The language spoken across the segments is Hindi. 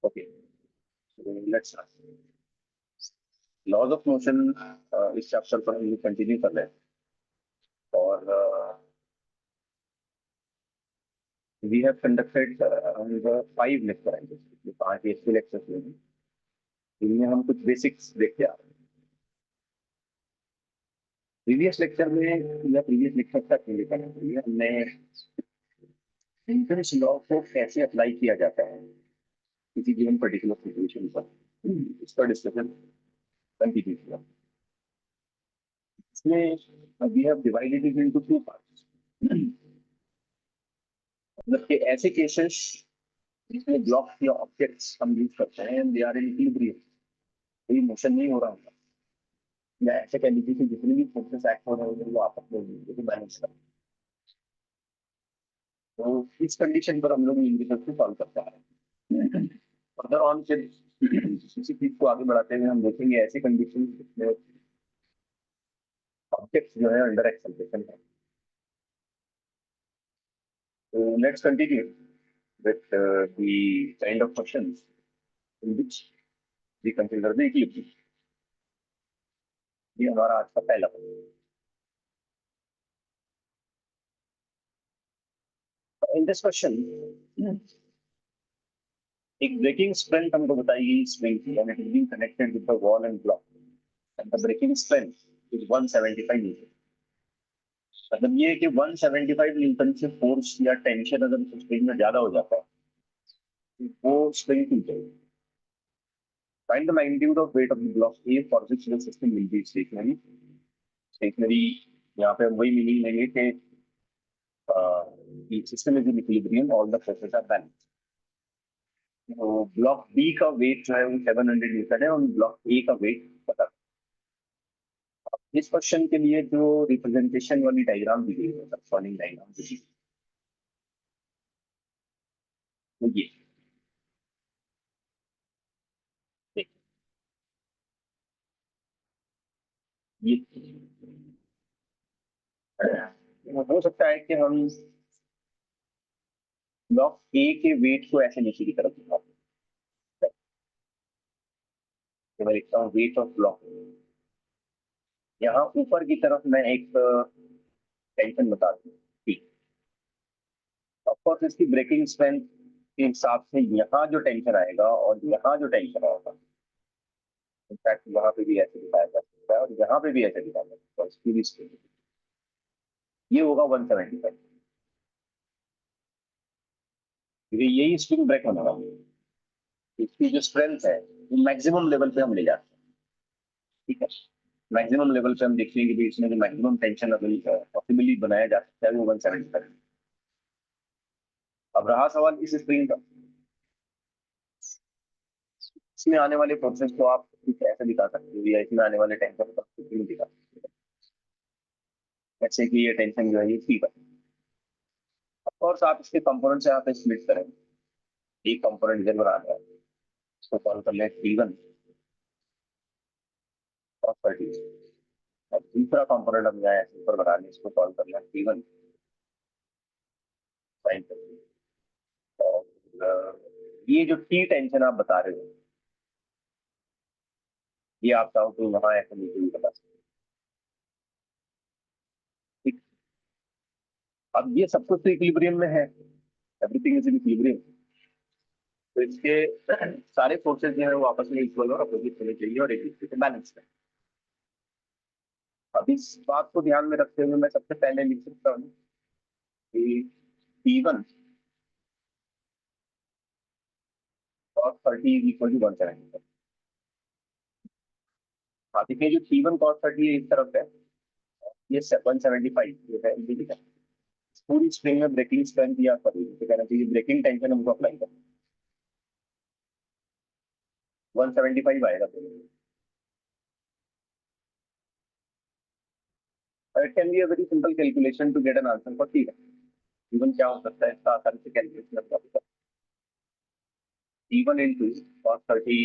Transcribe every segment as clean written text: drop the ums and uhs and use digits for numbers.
Okay, so let's start. Laws of motion इस चैप्टर पर हम कंटिन्यू कर रहे हैं और we have conducted around 5 lectures, 5 ऐसे लेक्चर्स हैं जिनमें हम कुछ बेसिक्स देखते आ रहे हैं। प्रीवियस लेक्चर में या प्रीवियस लेक्चर तक हमने न्यूटन्स लॉ को कैसे अप्लाई किया जाता है किसी गिवन पर्टिकुलर सिचुएशन पर इसका डिस्कशन कंटिन्यू किया। इसमें we have divided it into 2 parts. मतलब कि ऐसे केसेस जिसमें ब्लॉक या ऑब्जेक्ट्स हम यूज करते हैं दे आर इन इक्विलिब्रियम, कोई मोशन नहीं हो रहा होगा, या ऐसे कह लीजिए कि जितने भी फोर्सेस एक्ट हो रहे होंगे वो आपस में बैलेंस कर। तो इस कंडीशन पर हम लोग इंडिकेटर को सॉल्व करते हैं। फर्दर ऑन फिर इसी चीज को आगे बढ़ाते हुए हम देखेंगे ऐसी कंडीशन जिसमें ऑब्जेक्ट्स जो है अंडर एक्सेलरेशन है। So let's continue with the kind of questions in which we consider the equilibrium. ये हमारा आज का पहला इन दिस क्वेश्चन एक ब्रेकिंग स्ट्रेंथ हमको बताएगी स्प्रिंग की and it is being connected with the wall and block and the breaking strength is 175 newton. मतलब ये कि 175 न्यूटन से फोर्स या टेंशन अगर स्प्रिंग में ज्यादा हो जाता है वो स्प्रिंग टूट जाएगी। Find the magnitude of weight of the block A for which the system will be stationary. Stationary यहाँ पे हम वही मीनिंग लेंगे कि system is in equilibrium, all the forces are balanced. तो ब्लॉक बी का वेट जो है वो 700 न्यूटन है और ब्लॉक ए का वेट पता। इस क्वेश्चन के लिए जो रिप्रेजेंटेशन वाली डायग्राम दी गई है, करस्पॉन्डिंग डायग्राम दी गई है ये हो सकता है कि हम ब्लॉक ए के वेट को ऐसे नीचे की तरफ दिखाते हैं। मैं लिखता हूँ वेट ऑफ ब्लॉक। यहाँ ऊपर की तरफ मैं एक टेंशन बता दूँ, ऑफकोर्स इसकी ब्रेकिंग स्ट्रेंथ के हिसाब से यहाँ जो टेंशन आएगा और यहाँ जो टेंशन आएगा, इनफैक्ट वहां पे भी ऐसे दिखाया जा सकता है और यहाँ पे भी ऐसे दिखाया जा सकता है। इसकी भी स्ट्रेंथ ये होगा 175, क्योंकि यही स्प्रिंग ब्रेक होने वाली है। इसकी जो स्ट्रेंथ है वो मैक्सिमम लेवल पे हम ले जाते हैं। ठीक है, मैक्सिमम लेवल पे हम देखते हैं कि इसमें जो मैक्सिमम टेंशन पॉसिबली बनाया जा सकता है वो 175। अब रहा सवाल इस स्प्रिंग का, इसमें आने वाले फोर्सेस को आप कुछ ऐसे दिखा सकते हो या इसमें आने वाले टेंशन को कुछ नहीं दिखा सकते। जैसे कि ये टेंशन जो है ये P1, और आप इसके कंपोनेंट से आप स्प्लिट करें। एक कंपोनेंट इधर बना है, इसको कॉल कर लें P1 और 30, और दूसरा कंपोनेंट हम यहाँ ऊपर बना लें, इसको कॉल कर लें P1 साइन 30। और ये जो T टेंशन आप बता रहे हो ये आप चाहो तो वहां ऐसे नीचे भी बता सकते। ठीक, अब ये सब कुछ तो इक्विलिब्रियम में है, एवरीथिंग इज इन इक्विलिब्रियम। तो इसके सारे फोर्सेस जो है वो आपस में इक्वल और अपोजिट होने चाहिए और एक दूसरे से बैलेंस है। अब इस बात को ध्यान में रखते हुए मैं सबसे पहले लिख सकता हूँ कि P1 cos 30 is equal to 175। हाँ देखिए, जो P1 cos 30 है इस तरफ है, ये 175 जो है ये लिखा है। पूरी स्ट्रिंग में ब्रेकिंग स्ट्रेंथ या तो कहना चाहिए ब्रेकिंग टेंशन हमको अप्लाई करना, 175 आएगा। It can be a very simple calculation to get an answer for P1। P1 क्या हो सकता है इसका आसानी से कैलकुलेशन कर सकते हैं। P1 into cos 30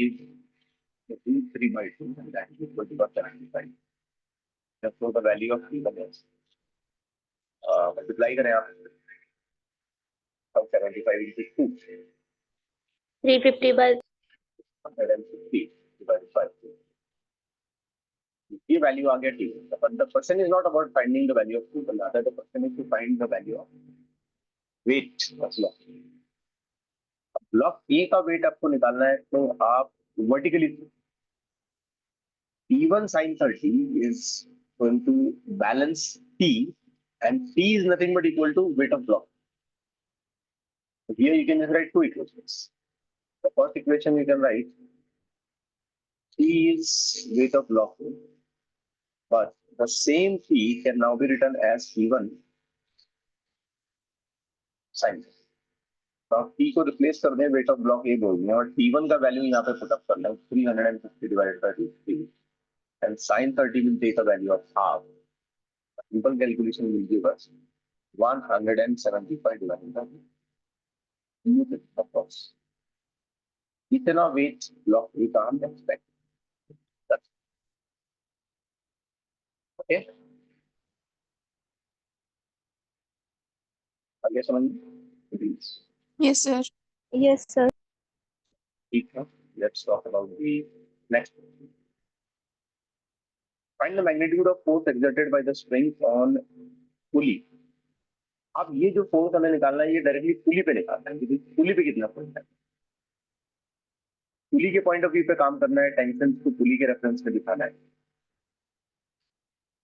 is 3 by 2 and that is equal to 75। So the value of P1 is multiply करें आप 75 into 2, 350 by ये वैल्यू आ गया T, but the question is not about finding the value of T, the question is to find the value of weight of block. Block A का वेट आपको निकालना है, तो आप vertically T1 sin 30 is going to balance T, and T is nothing but equal to weight of block. So here you can just write two equations. The first equation you can write T is weight of block, but the same T can now be written as T1 sin 30. तो आप T को रिप्लेस कर दें, वेट ऑफ ब्लॉक ए बोल दें, और T1 का वैल्यू यहाँ पे पुटअप कर लें 350 divided by 3, and sin 30 will take a value of half. Simple calculation will give us 175 divided by Newton, of course. इतना वेट ब्लॉक ए का हम एक्सपेक्ट, ओके, आगे समझ please. Yes, sir. Yes, sir. ठीक है, let's talk about the next. Find the magnitude of force exerted by the spring on pulley. अब ये जो फोर्स हमें निकालना है, ये डायरेक्टली पुली पे निकालना है, क्योंकि पुली पे कितना फोर्स है, पुली के पॉइंट ऑफ व्यू पे काम करना है, टेंशन को पुली के रेफरेंस में दिखाना है।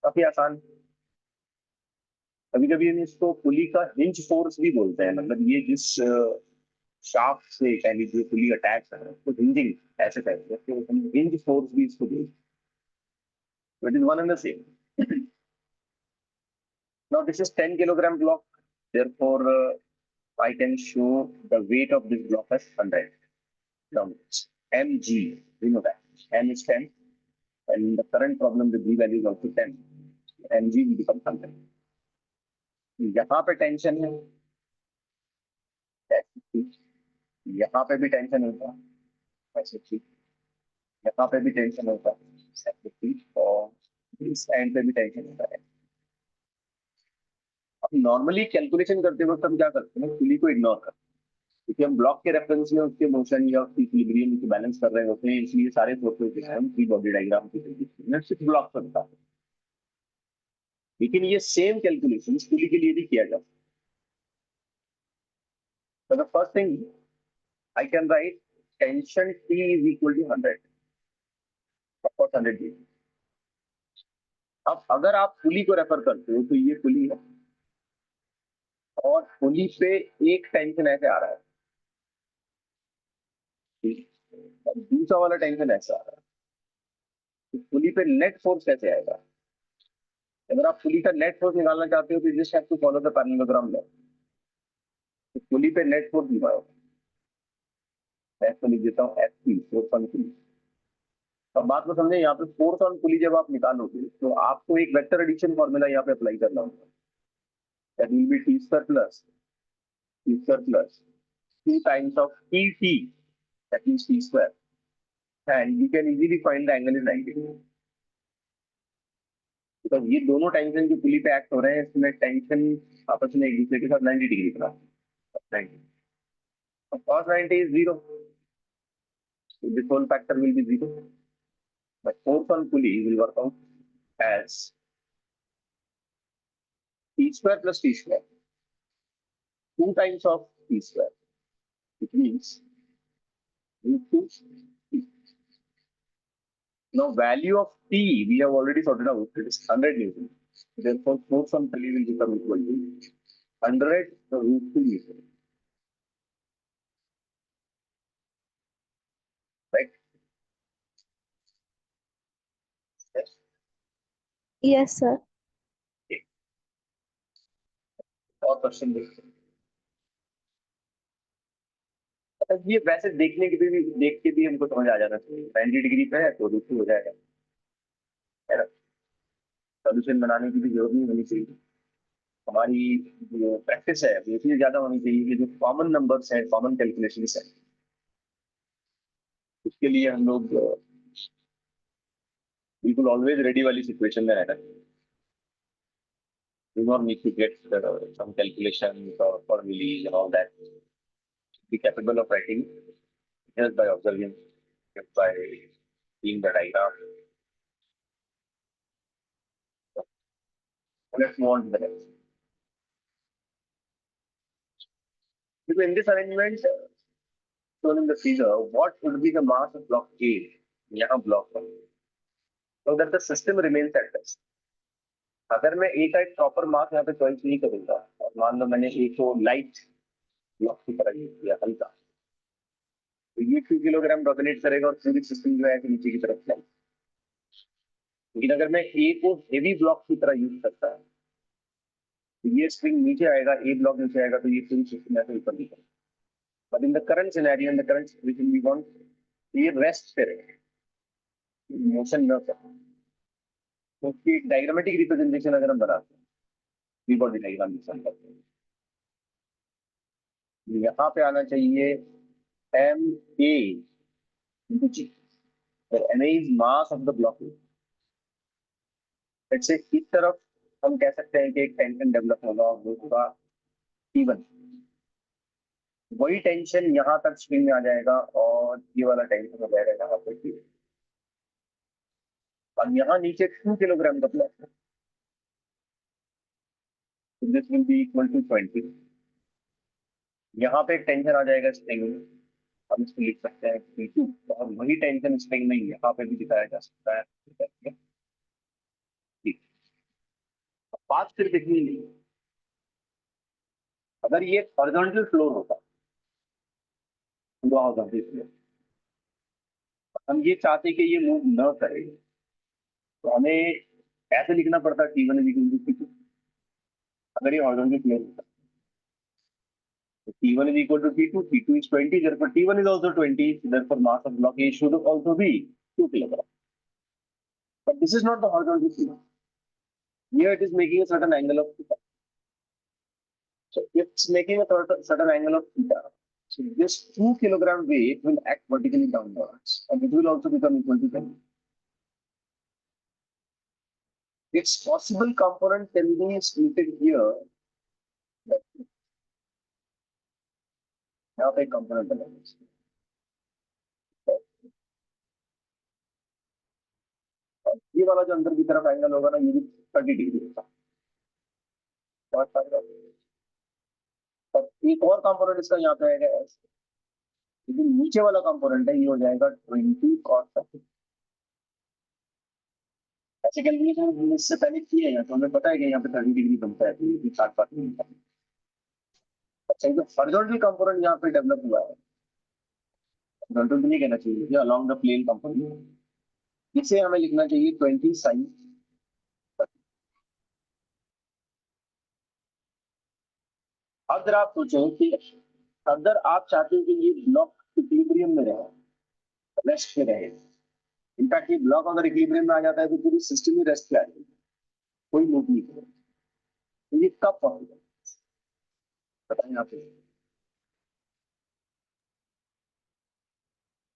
काफी आसान। कभी कभी इसको पुली का हिंज फोर्स भी बोलते हैं, मतलब ये जिस शाफ्ट से कह लीजिए पुली अटैच है उसको हिंजिंग ऐसे कहते हैं, तो हम हिंज फोर्स भी इसको बोलते हैं। It is one and the same. Now this is 10 kilogram block, therefore I can show the weight of this block as 100 grams. mg, we know that m is 10, and the current problem the g value is also 10, mg will become 100. यहाँ पे टेंशन है, यहाँ पे भी टेंशन होता है, ऐसे ठीक, यहाँ पे भी टेंशन होता है, और इस एंड पे भी टेंशन होता है। अब नॉर्मली कैलकुलेशन करते वक्त हम क्या करते हैं, पुली को इग्नोर करते हैं, क्योंकि हम ब्लॉक के रेफरेंस में उसके मोशन या उसकी इक्विलिब्रियम को बैलेंस कर रहे होते हैं, इसलिए सारे फोर्सेस जो है हम फ्री बॉडी डायग्राम की सिर्फ ब्लॉक करता है। लेकिन ये सेम कैलकुलेशन पुली के लिए भी किया जाता है। So the first thing I can write tension T is equal to 100. Of course 100 G. अब अगर आप पुली को रेफर करते हो तो ये पुली है, और पुली पे एक टेंशन ऐसे आ रहा है, और दूसरा वाला टेंशन ऐसा आ रहा है, तो पुली पे नेट फोर्स कैसे आएगा? अगर आप पुली का नेट फोर्स निकालना चाहते हो तो just have to follow the parallelogram law. तो पुली पे नेट फोर्स निकालो, मैं इसको लिख देता हूँ F P, force on pulley. अब बात को समझे, यहाँ पे फोर्स ऑन पुली जब आप निकालोगे तो आपको एक वेक्टर एडिशन फॉर्मूला यहाँ पे अप्लाई करना होगा, that will be T square plus 2 times of pt, that means t square, and you can easily find the angle is 90 degree, because ये दोनों टेंशन जो पुली पे एक्ट हो रहे हैं, इसमें टेंशन आपस में एक दूसरे के साथ 90 डिग्री बना, 90, cos 90 is 0, so this whole factor will be 0, but force on pulley will work out as t square plus t square, 2 times of t square, which means root 2. Now value of T we have already sorted out, it is 100 Newton. Therefore force on pulley will become equal to 100 root 2 Newton. Right? Yes. Yes, sir. Okay. और क्वेश्चन देखते हैं। ये वैसे देखने के भी देख के भी हमको समझ आ जाना चाहिए, 90 डिग्री पे है तो रूट 2 हो जाएगा, है ना? सोल्यूशन बनाने की भी जरूरत नहीं होनी चाहिए। हमारी जो प्रैक्टिस है वो इसलिए ज्यादा होनी चाहिए कि जो कॉमन नंबर्स हैं, कॉमन कैलकुलेशन है, उसके लिए हम लोग बिल्कुल ऑलवेज रेडी वाली सिचुएशन में रहना चाहिए। Do not need to get some calculations or formulas and all that. Be capable of writing just by observing, just by seeing the diagram. Let's move on to the next. So in this arrangement, shown in the figure, what would be the mass of block A? यहाँ block है. So that the system remains at rest. अगर मैं A का एक प्रॉपर मास यहाँ पे चॉइस नहीं करूंगा और मान लो मैंने A को लाइट ब्लॉक की तरह यूज किया हल्का, तो ये 2 किलोग्राम डोमिनेट करेगा और पूरी सिस्टम जो है कि नीचे की तरफ जाएगी. लेकिन अगर मैं A को हेवी ब्लॉक की तरह यूज करता है तो ये स्प्रिंग नीचे आएगा, A ब्लॉक नीचे आएगा, तो ये पूरी सिस्टम ऐसे ऊपर निकलेगी. But in the current scenario, in the current situation, we want ये रेस्ट पे रहे, मोशन न करे. तो उसकी डायग्रामेटिक रिप्रेजेंटेशन अगर हम बनाते हैं, फ्री बॉडी डायग्राम करते हैं, यहाँ पे आना चाहिए m a into g. M a is mass of the block. से इस तरफ हम कह सकते हैं कि एक टेंशन डेवलप होगा और वो होगा T1. वही टेंशन यहाँ तक स्प्रिंग में आ जाएगा और ये वाला टेंशन हो जाएगा यहाँ पे T1. और यहाँ नीचे 2 किलोग्राम का ब्लॉक है. This will be equal to 20. यहाँ पे एक टेंशन आ जाएगा स्प्रिंग में, हम इसको लिख सकते हैं T2. और वही टेंशन स्प्रिंग में यहाँ पे भी दिखाया जा सकता है. ठीक. बात सिर्फ इतनी नहीं, अगर ये हॉरिजॉन्टल फ्लोर होता, हम ये चाहते कि ये मूव न करे, तो हमें ऐसे लिखना पड़ता T1 is equal to T2. अगर ये हॉरिजॉन्टल फ्लोर होता तो T1 is equal to T2, T2 is 20, therefore T1 is also 20, therefore mass of block A should also be 2 kilogram. But this is not the horizontal floor. Here it is making a certain angle of theta. So it's making a certain angle of theta. So this 2 kilogram weight will act vertically downwards, and it will also become equal to 10. Its possible component can be split here. यहाँ पे कंपोनेंट बनेगा. ये वाला जो अंदर की तरफ एंगल होगा ना, ये भी 30 डिग्री होगा. और एक और कंपोनेंट इसका यहाँ पे आएगा S. लेकिन नीचे वाला कंपोनेंट है, ये हो जाएगा 20 cos 30. ऐसे कैलकुलेशन हमने इससे पहले किए हैं, तो हमें पता है कि यहाँ पे 30 डिग्री बनता है, तो ये भी 60 पार्ट बनता है. अच्छा, जो हॉरिजॉन्टल कंपोनेंट यहाँ पे डेवलप हुआ है, हॉरिजॉन्टल नहीं कहना चाहिए, ये अलोंग द प्लेन कंपोनेंट, इसे हमें लिखना चाहिए 20 sin. अगर आप सोचें कि अगर आप चाहते हैं कि ये ब्लॉक इक्विलिब्रियम में रहे, रेस्ट पे रहे, इनफैक्ट ये ब्लॉक अगर इक्विलिब्रियम में आ जाता है तो पूरी सिस्टम ही रेस्ट पे आ जाएगी, कोई मूव नहीं करेगा. तो ये कब पॉसिबल बताएं आप.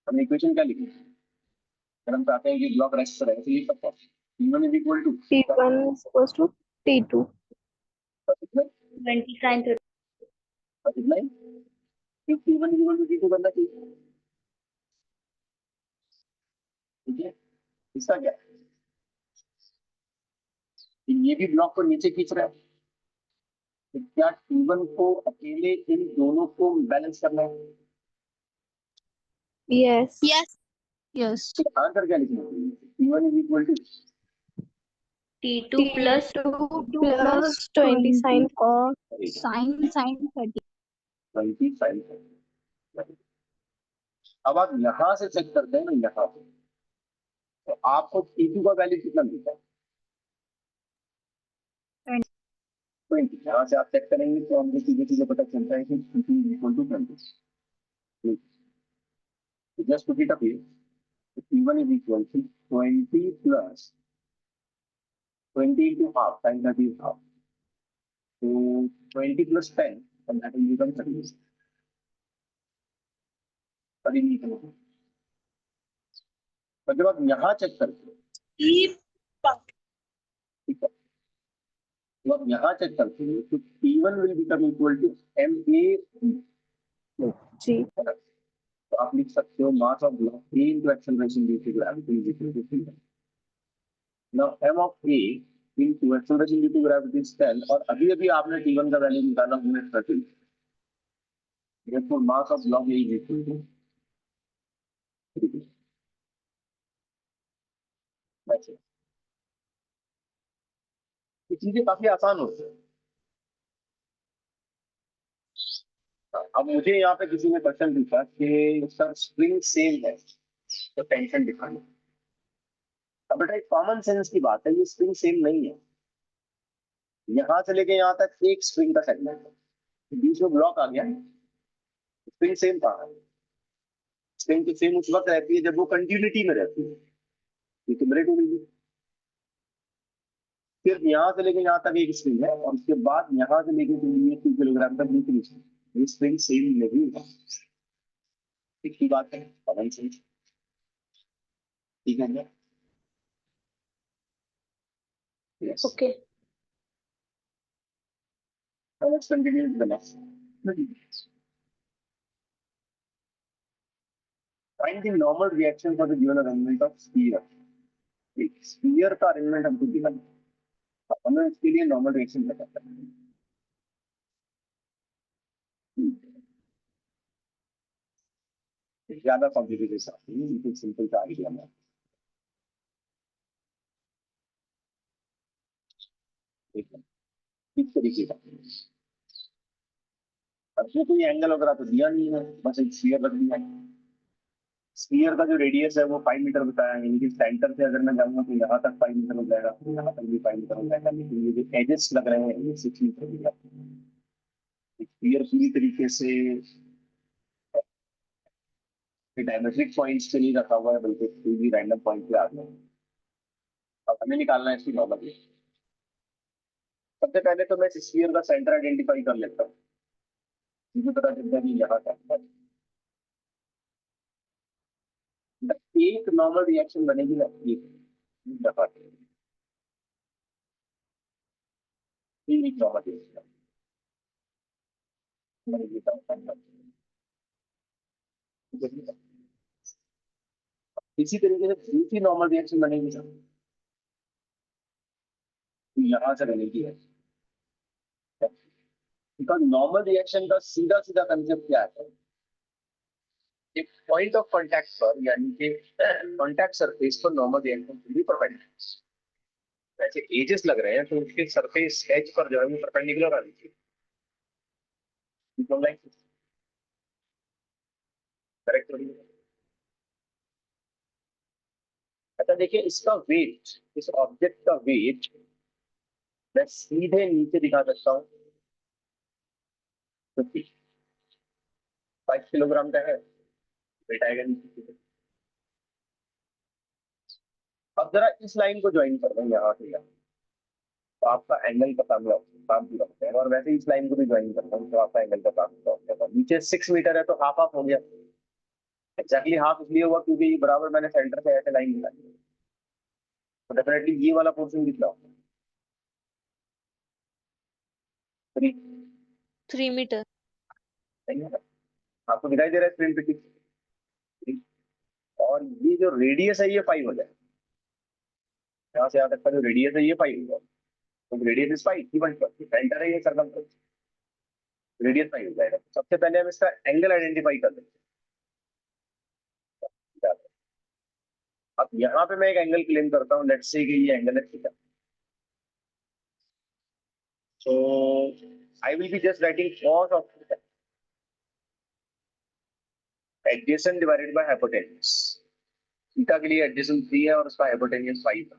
हम इक्वेशन क्या लिखें अगर हम चाहते हैं कि ब्लॉक रेस्ट पे रहे, तो ये कब possible. T1 is equal to T1 is equals to T2. 20 sin 30. T1 is equal to T2 करना चाहिए. ठीक है, इसका क्या, ये भी ब्लॉक को नीचे खींच रहा है, तो क्या T1 को अकेले इन दोनों को बैलेंस करना है. Yes. Yes. आंसर क्या लिखना है. T1 is equal to T2 plus T2 plus 20 sin cos sin 30. 20 sin 30. अब आप यहाँ से चेक करते हैं ना, यहाँ पे तो आपको T2 का वैल्यू कितना मिलता है. 20. यहाँ से आप चेक करेंगे तो हमको सीधे सीधे पता चलता है कि T2 is equal to 20. Just put it up here. T1 is equal to 20 plus 20 into half, sin 30 is half. So 20 plus 10, and that will become 30. 30 meters. पर जब आप यहाँ चेक करते हो, ठीक है, जब आप यहाँ चेक करते हो तो T1 will become equal to MA. G. तो आप लिख सकते हो mass of block A into acceleration due to gravity is equal to 3. Now M of A into acceleration due to gravity is 10 और अभी अभी आपने T1 का वैल्यू निकाला हमने 30, therefore mass of block A is equal to 3. That's it. ये चीजें काफी आसान होती है। अब मुझे यहाँ पे किसी ने क्वेश्चन पूछा कि सर स्प्रिंग सेम है तो टेंशन दिखाना। अब बेटा एक कॉमन सेंस की बात है, ये स्प्रिंग सेम नहीं है। यहाँ से लेके यहाँ तक एक स्प्रिंग का सेगमेंट है, बीच में ब्लॉक आ गया, स्प्रिंग सेम था। स्प्रिंग तो सेम उस वक्त रहती है जब वो कंटिन्यूटी में रहती है, ये तो ब्रेक हो गई। फिर यहाँ से लेके यहाँ तक एक स्प्रिंग है और उसके बाद यहाँ से लेके 2 किलोग्राम तक दूसरी स्प्रिंग, ये स्प्रिंग सेम नहीं है। एक ही बात है, कॉमन सेंस। ठीक है ना? Yes. Okay. Let's continue with the next. Find the normal reaction for the given arrangement of sphere. Sphere का अरेंजमेंट हमको गिवन है, हमें इसके लिए नॉर्मल रिएक्शन पता करना है। ज्यादा कॉम्प्लिकेटेड नहीं, बिल्कुल सिंपल सा आइडिया में। इस तरीके का अब तो कोई एंगल वगैरह तो दिया नहीं है, बस एक स्फीयर रख दिया है। स्फीयर का जो रेडियस है वो 5 मीटर बताया है, यानी सेंटर से अगर मैं जाऊंगा तो यहाँ तक 5 मीटर हो जाएगा, यहाँ तक भी 5 मीटर हो जाएगा, लेकिन ये जो एजेस लग रहे हैं ये 6 मीटर हो जाते हैं। स्फीयर पूरी तरीके से डायमेट्रिक पॉइंट्स पे नहीं रखा हुआ है, बल्कि कोई भी रैंडम पॉइंट पे आ गया। अब हमें निकालना है इसकी नॉर्मल। सबसे पहले तो मैं स्फीयर का सेंटर आइडेंटिफाई कर लेता हूँ, मुझे पता चलता है कि यहाँ का एक नॉर्मल रिएक्शन बनेगी ना, एक दफा एक नॉर्मल रिएक्शन इसी तरीके से दूसरी नॉर्मल रिएक्शन बनेगी सर, यहाँ से बनेगी। बिकॉज नॉर्मल रिएक्शन का सीधा सीधा कंसेप्ट क्या है, एक पॉइंट ऑफ कांटेक्ट पर, यानी कि कांटेक्ट सरफेस पर नॉर्मल रिएक्शन भी परपेंडिकुलर। ऐसे एजेस लग रहे हैं तो उसके सरफेस एज पर जो है वो परपेंडिकुलर आनी चाहिए, करेक्ट। अच्छा देखिए, इसका वेट, इस ऑब्जेक्ट का वेट मैं सीधे नीचे दिखा सकता हूँ, 5 किलोग्राम का है, वेट आएगा नीचे। अब जरा इस लाइन को ज्वाइन कर दें यहाँ से, तो आपका एंगल का काम पूरा होता है। और वैसे इस लाइन को भी ज्वाइन करता हूँ तो आपका एंगल का काम पूरा हो जाता है। नीचे 6 मीटर है तो हाफ हाफ हो गया। एग्जैक्टली हाफ इसलिए हुआ क्योंकि बराबर मैंने सेंटर से ऐसे लाइन निकाली, तो डेफिनेटली ये वाला पोर्शन कितना होगा, 3। 3 मीटर। सही है ना? आपको दिखाई दे रहा है स्क्रीन पे कि 3, और ये जो रेडियस है ये 5 हो जाए, यहाँ से यहाँ तक का जो रेडियस है ये 5 हो जाए, तो रेडियस इज 5, सेंटर है ये सर्कमफ्रेंस, रेडियस 5 हो जाएगा। सबसे पहले हम इसका एंगल आइडेंटिफाई कर लेते हैं। अब यहाँ पे मैं एक एंगल क्लेम करता हूँ, लेट्स से कि ये एंगल है theta. So I will be just writing cos of theta, adjacent divided by hypotenuse। Theta के लिए adjacent 3 है और उसका hypotenuse 5 है।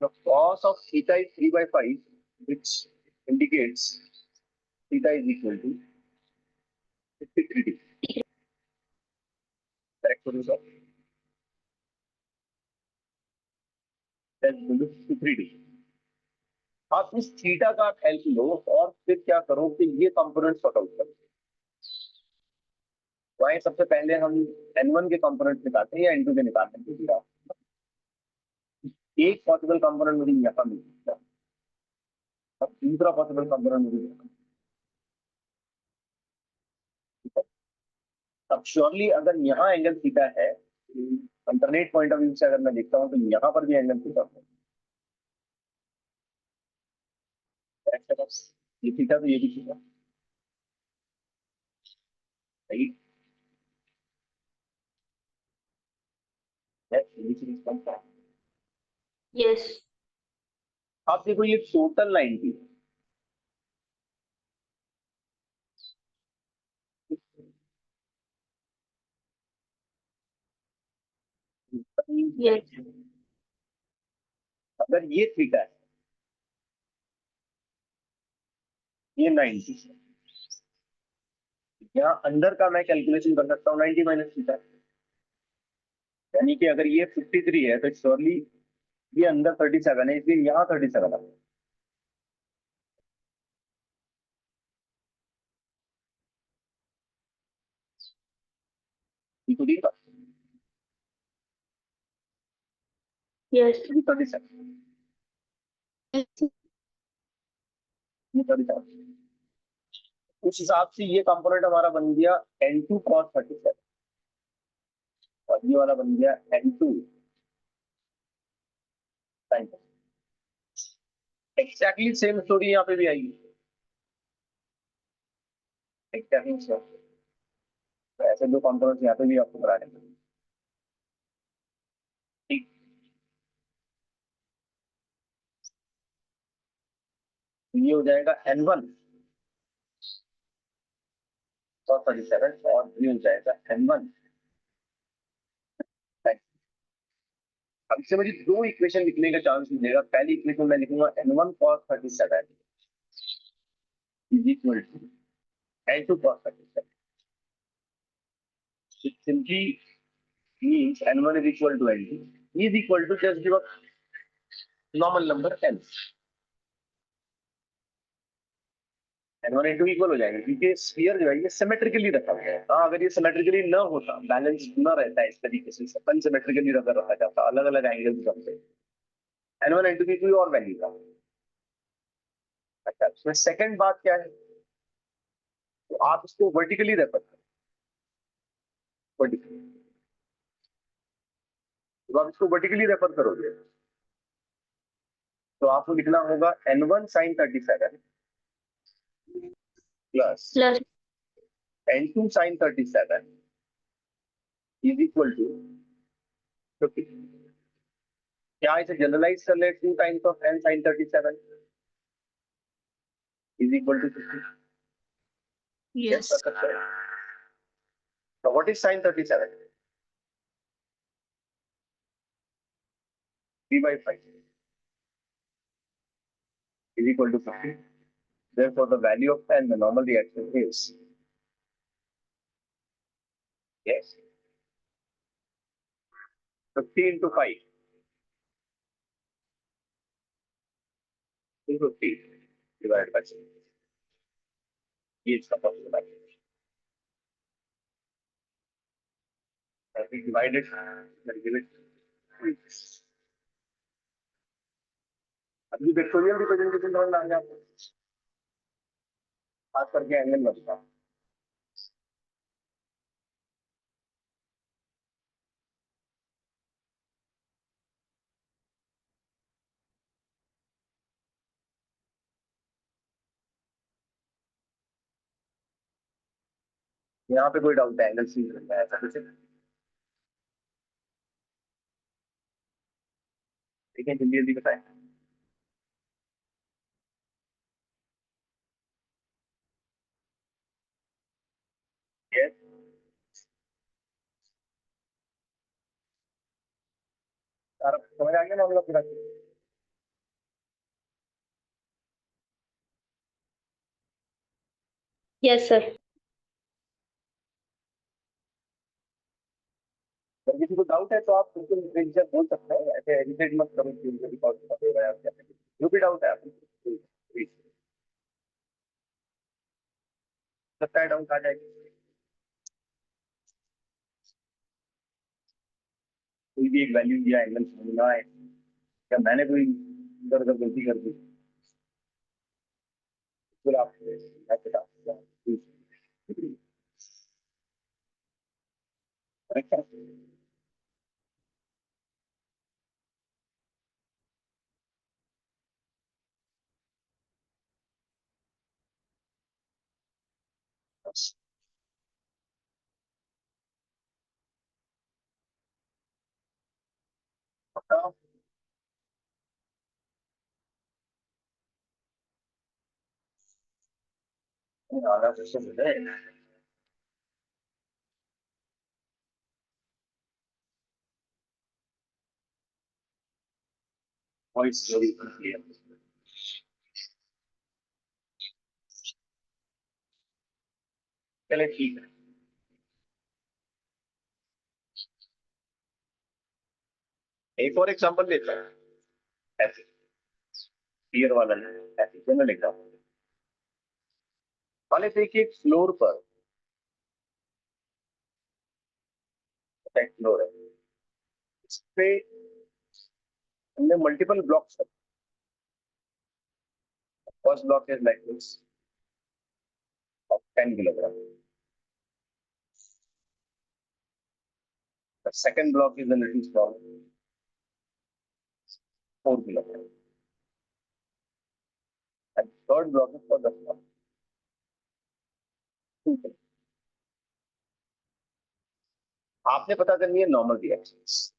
So cos of theta is 3/5, which indicates theta is equal to 53 degree। Correct sir? That's equal to 53 degree। आप इस थीटा का हेल्प लो और फिर क्या करो कि ये कंपोनेंट सॉर्ट आउट करो। वहीं सबसे पहले हम n1 के कंपोनेंट निकालते हैं या n2 के निकालते हैं, क्योंकि आप एक पॉसिबल कंपोनेंट मुझे यहाँ मिल सकता है, अब दूसरा पॉसिबल कंपोनेंट मुझे यहाँ मिल सकता है। अब श्योरली अगर यहाँ एंगल थीटा है, अल्टरनेट पॉइंट ऑफ व्यू से अगर मैं देखता हूँ तो यहाँ पर भी एंगल थीटा है। ये थीटा तो ये भी थीटा, राइट? यस। आप देखो ये टोटल लाइन थी, यस। अगर ये थीटा है, ये 90, यहाँ अंदर का मैं कैलकुलेशन कर सकता हूँ 90 माइनस थीटा, यानी कि अगर ये 53 है तो श्योरली ये अंदर 37 है, इसलिए यहाँ 37 है। ये 37, ये 37, उस हिसाब से ये कंपोनेंट हमारा बन गया N2 cos 37, और ये वाला बन गया N2 sin। Exactly same story यहाँ पे भी आएगी, एक्जैक्टली सेम। तो ऐसे दो कंपोनेंट्स यहाँ पे भी आपको करा देंगे, ठीक? ये हो जाएगा N1 cos 37, और ये हो जाएगा N1 sin। अब इससे मुझे दो इक्वेशन लिखने का चांस मिलेगा। पहली इक्वेशन मैं लिखूंगा N1 cos 37 is equal to N2 cos 37। It simply means N1 is equal to N2 is equal to, just give a normal number N। N1 N2 equal हो जाएंगे, क्योंकि स्फीयर जो है ये सिमेट्रिकली रखा गया है। हाँ, अगर ये सिमेट्रिकली न होता, बैलेंस न रहता है इस तरीके से, अनसिमेट्रिकली रखा जाता, अलग अलग एंगल्स बनते, N1 N2 की कोई और वैल्यू था। अच्छा, इसमें सेकंड बात क्या है, तो आप इसको वर्टिकली रेफर करें, वर्टिकली। जब आप इसको वर्टिकली रेफर करोगे तो आपको लिखना होगा N1 sin 37 plus plus N2 sin 37 is equal to 50। क्या इसे जनरलाइज कर ले, 2 times of n sin 37 is equal to 50। Yes. कर सकते हैं। So what is sin 37? 3 by 5 is equal to 50. Therefore, the value of n, the normal reaction is, yes, 50 into 5 into 50 divided by 6. Ye iska formula है। And we divide it, then give it. अभी वेक्टोरियल रिप्रेजेंटेशन समझ में आ गया आपको, खास करके एंगल बनता है। यहाँ पे कोई डाउट है, एंगल सी है ऐसा कुछ है? ठीक है, जल्दी जल्दी बताएं। Yes. सारा समझ आ गया मामला पूरा? Yes sir. अगर किसी को डाउट है तो आप बिल्कुल बेझिझक बोल सकते हैं, ऐसे हेजिटेट मत करो कि मुझे रिकॉर्ड करना होगा या क्या। जो भी डाउट है आप प्लीज, सकता है डाउट आ जाएगी। कोई भी एक वैल्यू दिया, एंगल समझना है, क्या मैंने कोई इधर उधर गलती कर दी, फिर आप ऐसे डाउट करेक्ट है। आधा क्वेश्चन है। Voice very clear. चले ठीक है। एक और एग्जांपल लेते हैं, ऐसे क्लियर वाला नहीं, ऐसे जनरल एग्जांपल। मान लीजिए कि एक फ्लोर पर एक फ्लोर है, इस पे हमने multiple blocks. First block is like this of 10 kilogram. The second block is a little smaller, 4 kilogram. And third block is for the block. आपने पता करनी है नॉर्मल रिएक्शंस।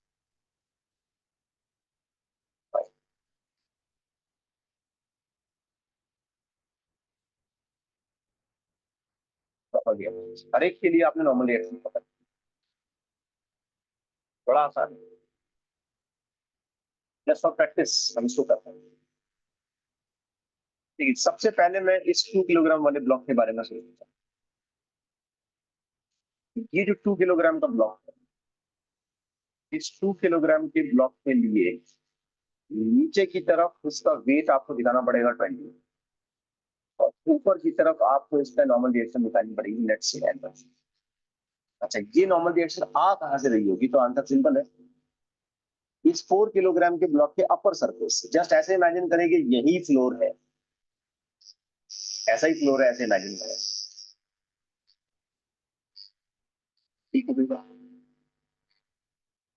हर एक के लिए आपने नॉर्मल रिएक्शन पता करनी। बड़ा आसान है, जस्ट फॉर प्रैक्टिस हम इसको करते हैं। ठीक है, सबसे पहले मैं इस 2 किलोग्राम वाले ब्लॉक के बारे में सोचता हूँ। ये जो 2 किलोग्राम का ब्लॉक है, इस 2 किलोग्राम के ब्लॉक के लिए नीचे की तरफ उसका वेट आपको दिखाना पड़ेगा 20, और ऊपर की तरफ आपको इसका नॉर्मल रिएक्शन निकालनी पड़ेगी, लेट्स से n। अच्छा, ये नॉर्मल रिएक्शन आ कहां से रही होगी? तो आंसर सिंपल है, इस 4 किलोग्राम के ब्लॉक के अपर सरफेस। जस्ट ऐसे इमेजिन करें कि यही फ्लोर है, ऐसा ही फ्लोर है, ऐसे इमेजिन करें। ठीक है भैया,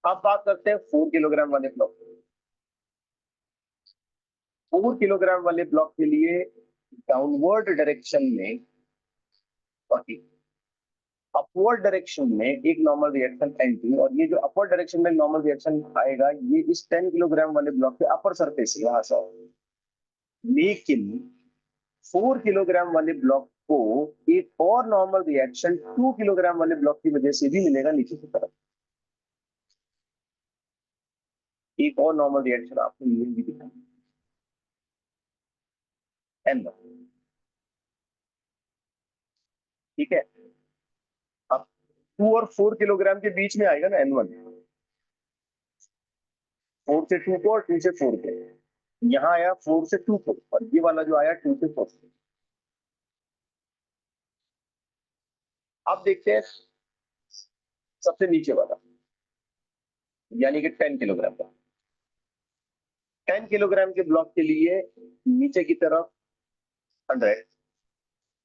अब बात करते हैं 4 किलोग्राम वाले ब्लॉक। 4 किलोग्राम वाले ब्लॉक के लिए डाउनवर्ड डायरेक्शन में, अपवर्ड डायरेक्शन में एक नॉर्मल रिएक्शन N2, और ये जो अपवर्ड डायरेक्शन में नॉर्मल रिएक्शन आएगा ये इस 10 किलोग्राम वाले ब्लॉक के अपर सरफेस से यहां से। लेकिन 4 किलोग्राम वाले ब्लॉक को एक और नॉर्मल रिएक्शन 2 किलोग्राम वाले ब्लॉक की वजह से भी मिलेगा नीचे की तरफ। एक और नॉर्मल रिएक्शन आपको ये भी दिखाई N। ठीक है, अब 2 और 4 किलोग्राम के बीच में आएगा ना N1, 4 से 2 को और 2 से 4 को। यहाँ आया 4 से 2 को, और ये वाला जो आया 2 से 4 को। अब देखते हैं सबसे नीचे वाला, यानी कि 10 किलोग्राम का। 10 किलोग्राम के ब्लॉक के लिए नीचे की तरफ 100,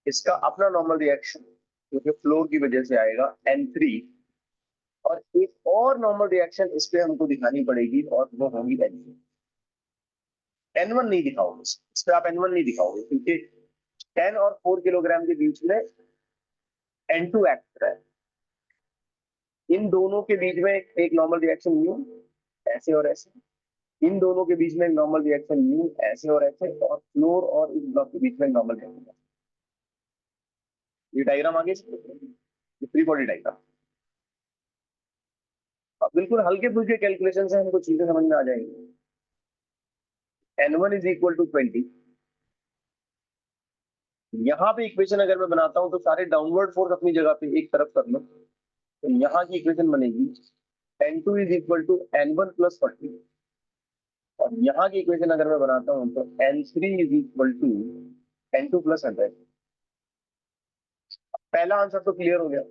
इसका अपना नॉर्मल रिएक्शन क्योंकि फ्लोर की वजह से आएगा N3, और एक और नॉर्मल रिएक्शन इस पे हमको दिखानी पड़ेगी और वो होगी N2। N1 नहीं दिखाओगे, इस पे आप N1 नहीं दिखाओगे क्योंकि 10 और 4 किलोग्राम के बीच में N2 एक्ट कर रहा है। इन दोनों के बीच में एक नॉर्मल रिएक्शन न्यू, ऐसे और ऐसे। इन दोनों के बीच में नॉर्मल रिएक्शन न्यू, ऐसे और ऐसे, और फ्लोर और इस ब्लॉक के बीच में नॉर्मल रिएक्शन। ये डायग्राम आगे फ्री बॉडी डायग्राम। अब बिल्कुल हल्के फुल्के कैलकुलेशन से हमको चीजें समझ में आ जाएंगी। N1 is equal to 20। यहाँ पे इक्वेशन अगर मैं बनाता हूं तो सारे डाउनवर्ड फोर्स अपनी जगह पे एक तरफ कर लो, तो यहाँ की इक्वेशन बनेगी N2 is equal to N1 plus 40, और यहाँ की इक्वेशन अगर मैं बनाता हूँ तो N3 is equal to N2 plus 100। पहला आंसर तो क्लियर हो गया।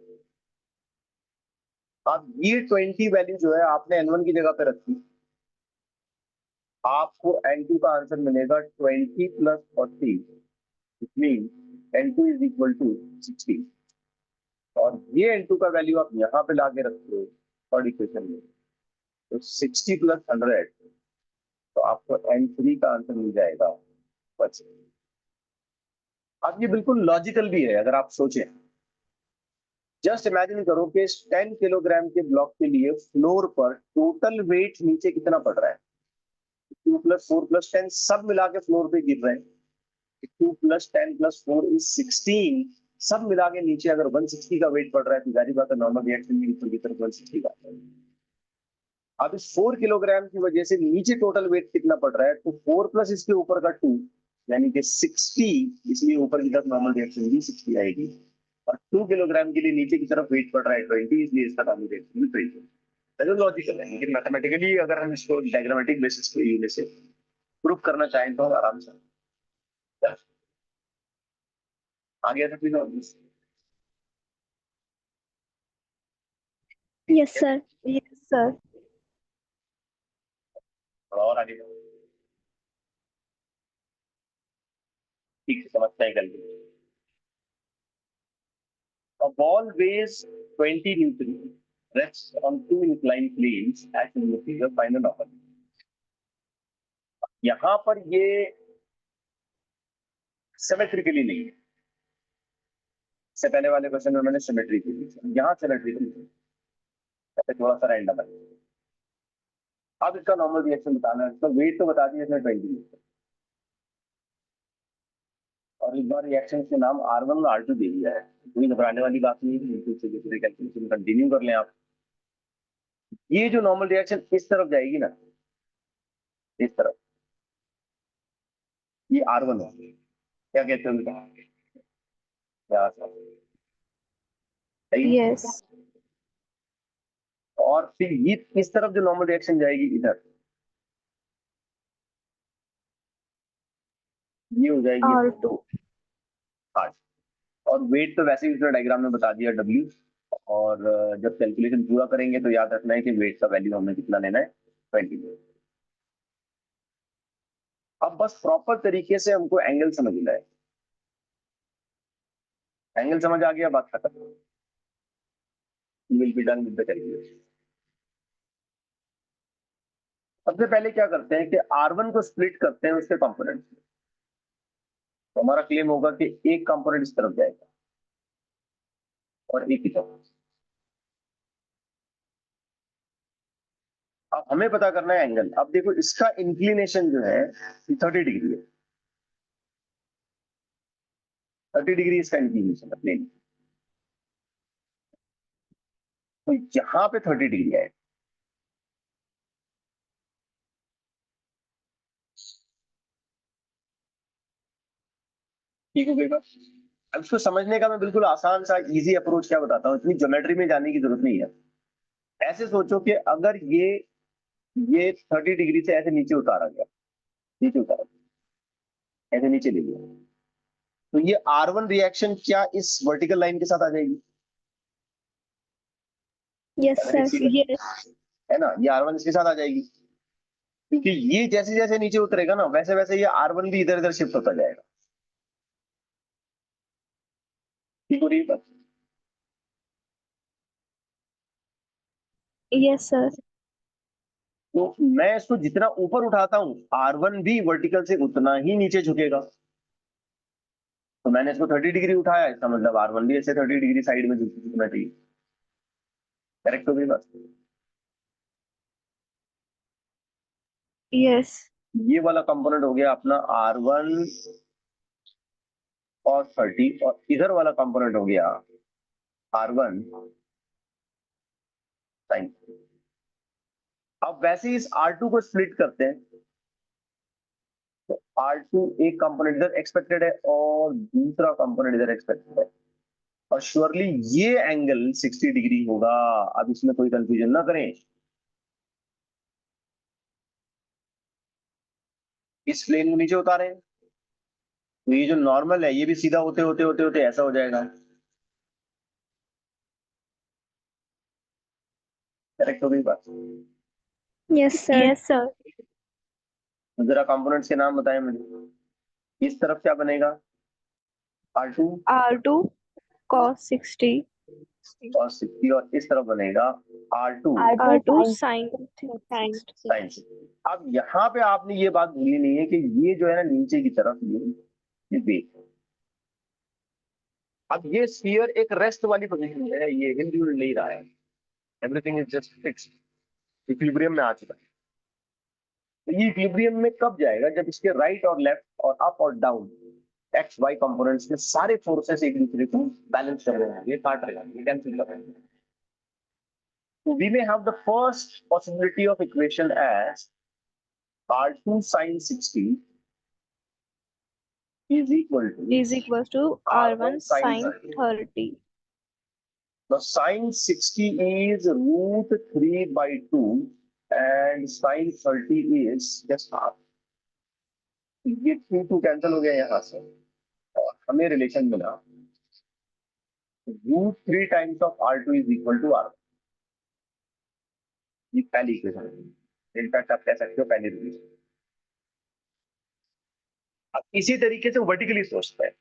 अब ये 20 वैल्यू जो है आपने N1 की जगह पे रखी, आपको N2 का आंसर मिलेगा 20 plus 40, N2 is equal to 60, और ये N2 का वैल्यू आप यहाँ पे लाके रखते हो थर्ड इक्वेशन में, तो 60 प्लस 100, तो आपको N3 का आंसर मिल जाएगा 25। अब ये बिल्कुल लॉजिकल भी है अगर आप सोचें, जस्ट इमेजिन करो कि 10 किलोग्राम के ब्लॉक के लिए फ्लोर पर टोटल वेट नीचे कितना पड़ रहा है। 2 + 4 + 10 सब मिला के फ्लोर पे गिर रहे हैं। 2 + 10 + 4 = 16। सब मिला के नीचे अगर 160 का वेट पड़ रहा है तो जारी बात है नॉर्मल रिएक्शन में ऊपर की तरफ 160 का। अब इस 4 किलोग्राम की वजह से नीचे टोटल वेट कितना पड़ रहा है, तो 4 प्लस इसके ऊपर का 2 यानी कि 60, इसलिए ऊपर की तरफ नॉर्मल रिएक्शन भी 60 आएगी। और 2 किलोग्राम के लिए नीचे की तरफ वेट पड़ रहा है 20, इसलिए इसका नॉर्मल रिएक्शन भी 20 है। लॉजिकल है, लेकिन मैथमेटिकली अगर हम इसको डायग्रामेटिक बेसिस पे यूज से प्रूव करना चाहें तो आराम से आ गया था। Please Yes, sir. Yes, sir. थोड़ा और आगे जाओ। ठीक से समझते हैं कल। A ball weighs 20 Newton, rests on 2 inclined planes as in the figure, find the normal. यहाँ पर ये सिमेट्रिकली नहीं है। इससे पहले वाले क्वेश्चन में मैंने सिमेट्री की थी, यहाँ सिमेट्री की थी, थोड़ा सा रैंडम है। अब इसका नॉर्मल रिएक्शन बताना है। इसका वेट तो बता दिया इसने 20, और इस बार रिएक्शन के नाम R1 और R2 दे दिया है। कोई घबराने वाली बात नहीं है, दूसरे कैलकुलेशन कंटिन्यू कर लें आप। ये जो नॉर्मल रिएक्शन इस तरफ जाएगी ना, इस तरफ, ये R1 है। क्या कहते हो बेटा? Yes. और फिर ये इस तरफ जो नॉर्मल रिएक्शन जाएगी इधर, ये हो जाएगी R2. R। और वेट तो वैसे ही उसने डायग्राम में बता दिया W। और जब कैलकुलेशन पूरा करेंगे तो याद रखना है कि वेट का वैल्यू हमें कितना लेना है, 20। अब बस प्रॉपर तरीके से हमको एंगल समझना है। एंगल समझ आ गया, बात खत्म। Will be done with the calculation. सबसे पहले क्या करते हैं कि R1 को स्प्लिट करते हैं उसके कंपोनेंट। तो हमारा क्लेम होगा कि एक कंपोनेंट इस तरफ जाएगा और एक ही तरफ। अब हमें पता करना है एंगल। अब देखो इसका इंक्लिनेशन जो है 30 डिग्री है। 30 डिग्री इसका इंक्लिनेशन है प्लेन। तो यहां पे 30 डिग्री है। ठीक हो गया। अब इसको समझने का मैं बिल्कुल आसान सा इजी अप्रोच क्या बताता हूँ, इतनी ज्योमेट्री में जाने की जरूरत नहीं है। ऐसे सोचो कि अगर ये 30 डिग्री से ऐसे नीचे उतारा गया, नीचे उतारा गया, ऐसे नीचे ले लिया, तो ये R1 रिएक्शन क्या इस वर्टिकल लाइन के साथ आ जाएगी? Yes, sir. Yes. है ना, ये R1 इसके साथ आ जाएगी। क्योंकि ये जैसे जैसे नीचे उतरेगा ना, वैसे वैसे ये R1 भी इधर इधर शिफ्ट होता जाएगा। ठीक हो रही है बात? Yes, sir. तो मैं इसको जितना ऊपर उठाता हूं R1 भी वर्टिकल से उतना ही नीचे झुकेगा। तो मैंने इसको 30 डिग्री उठाया, इसका मतलब R1 भी ऐसे 30 डिग्री साइड में झुकना चाहिए। करेक्ट हो गई बात? Yes. ये वाला कंपोनेंट हो गया अपना R1 और 30, और इधर वाला कंपोनेंट हो गया R1 sin। अब वैसे ही इस R2 को स्प्लिट करते हैं, तो R2 एक कंपोनेंट इधर एक्सपेक्टेड है और दूसरा कंपोनेंट इधर एक्सपेक्टेड है, और श्योरली ये एंगल 60 डिग्री होगा। अब इसमें कोई कंफ्यूजन ना करें। इस प्लेन को नीचे उतारें तो ये जो नॉर्मल है ये भी सीधा होते होते होते होते ऐसा हो जाएगा। करेक्ट हो गई बात? Yes, sir. Yes, sir. जरा कंपोनेंट्स के नाम बताएं मुझे। इस तरफ क्या बनेगा? R2 R2 cos 60. और 60, और इस तरफ बनेगा R2 R2 sin sin 60। अब यहाँ पे आपने ये बात भूली नहीं है कि ये जो है ना नीचे की तरफ ये बेस है। अब ये स्फीयर एक रेस्ट वाली पोजीशन में है, ये हिल डुल नहीं रहा है, everything is just fixed, equilibrium में आ चुका है। तो ये इक्विलिब्रियम में कब जाएगा? जब इसके राइट और लेफ्ट और अप और डाउन एक्स वाई कंपोनेंट्स में सारे फोर्सेस एक दूसरे को बैलेंस कर रहे हैं, ये काट रहे हैं, ये कैंसिल कर रहे हैं। We may have the first possibility of equation as R2 sin 60 is equal to Is equals to R1 R1 sin sin 30. 30. Now sin 60 is root 3 by 2 and sin 30 is just half. ये 2 कैंसिल हो गया यहाँ से और हमें रिलेशन मिला root 3 times of R2 is equal to R1। ये पहली इक्वेशन है, इनफैक्ट आप कह सकते हो पहली रिलेशन। अब इसी तरीके से वर्टिकली सोचते हैं,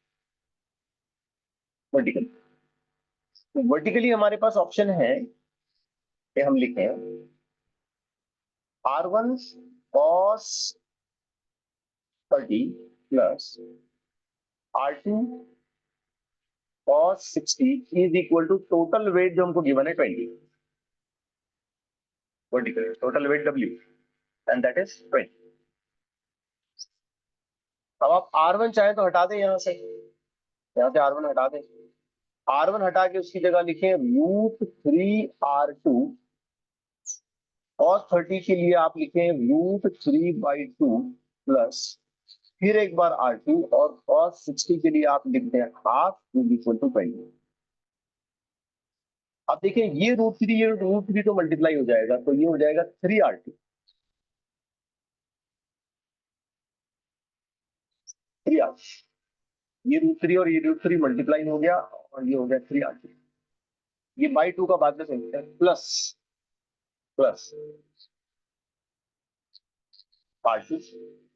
वर्टिकली। तो वर्टिकली हमारे पास ऑप्शन है कि हम लिखें R1 cos 30 plus R2 cos 60 is equal to total weight जो हमको गिवन है 20, vertical total weight W and that is 20। अब आप R1 चाहें तो हटा दें, यहाँ से R1 हटा दें। R1 हटा के उसकी जगह लिखें रूट 3R2 cos 30 के लिए आप लिखें रूट 3 बाई 2 प्लस फिर एक बार R2 और cos 60 के लिए आप लिखते हैं हाफ इज इक्वल टू 20। अब देखिए ये रूट थ्री तो मल्टीप्लाई हो जाएगा, तो ये हो जाएगा 3R2, 3R2। ये रूट 3 और ये रूट 3 मल्टीप्लाई हो गया और ये हो गया 3R2। ये बाई 2 का बाद में समझते हैं, प्लस प्लस R2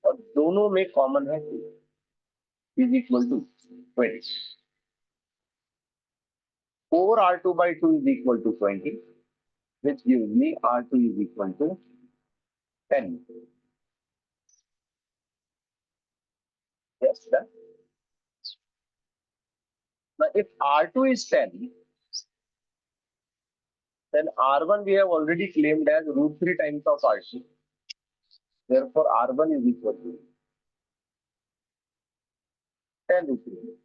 और दोनों में कॉमन है 2 is equal to 20। 4R2 by 2 is equal to 20, which gives me R2 is equal to 10. Yes, done. Now, if R2 is 10, then R1 we have already claimed as root 3 times of R2. Therefore, R1 is equal to 10 root 3.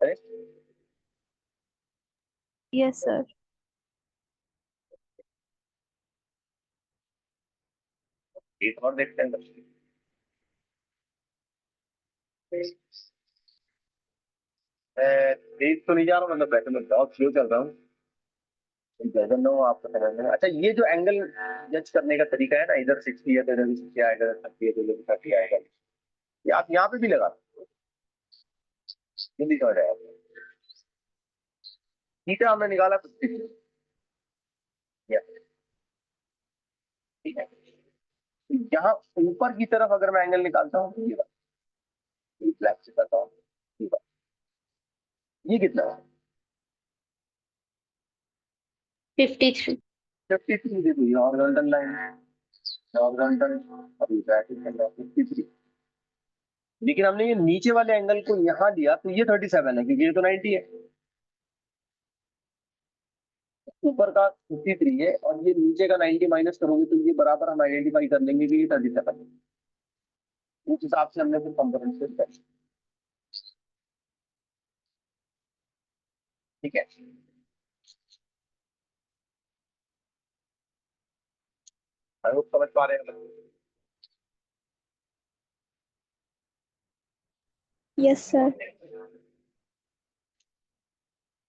Correct? Yes, sir. एक और देखते हैं। तेज तो नहीं जा रहा, मतलब वैसे मैं बहुत स्लो चल रहा हूँ, डजन नो आपको समझ में। अच्छा, ये जो एंगल जज करने का तरीका है ना, इधर 60 है तो इधर 60 आएगा, इधर 30 है तो इधर 30 आएगा, ये आप यहाँ पे भी लगा सकते हो, जल्दी समझ आएगा। थीटा हमने निकाला 50, ठीक है। यहाँ ऊपर की तरफ अगर मैं एंगल निकालता हूँ तो ये फ्लैट से करता हूँ, ये कितना है? 53. 53 दे दो, हॉरिजॉन्टल लाइन, हॉरिजॉन्टल अभी ब्रैकेट में 53। लेकिन हमने ये नीचे वाले एंगल को यहाँ लिया तो ये 37 है, क्योंकि ये तो 90 है। ऊपर का 53 है और ये नीचे का 90 माइनस करोगे तो ये बराबर हम आइडेंटिफाई कर लेंगे कि ये 37 है। उस हिसाब से हमने फिर कंपोनेंट से कर, ठीक है। आई होप समझ पा रहे हैं। Yes, sir.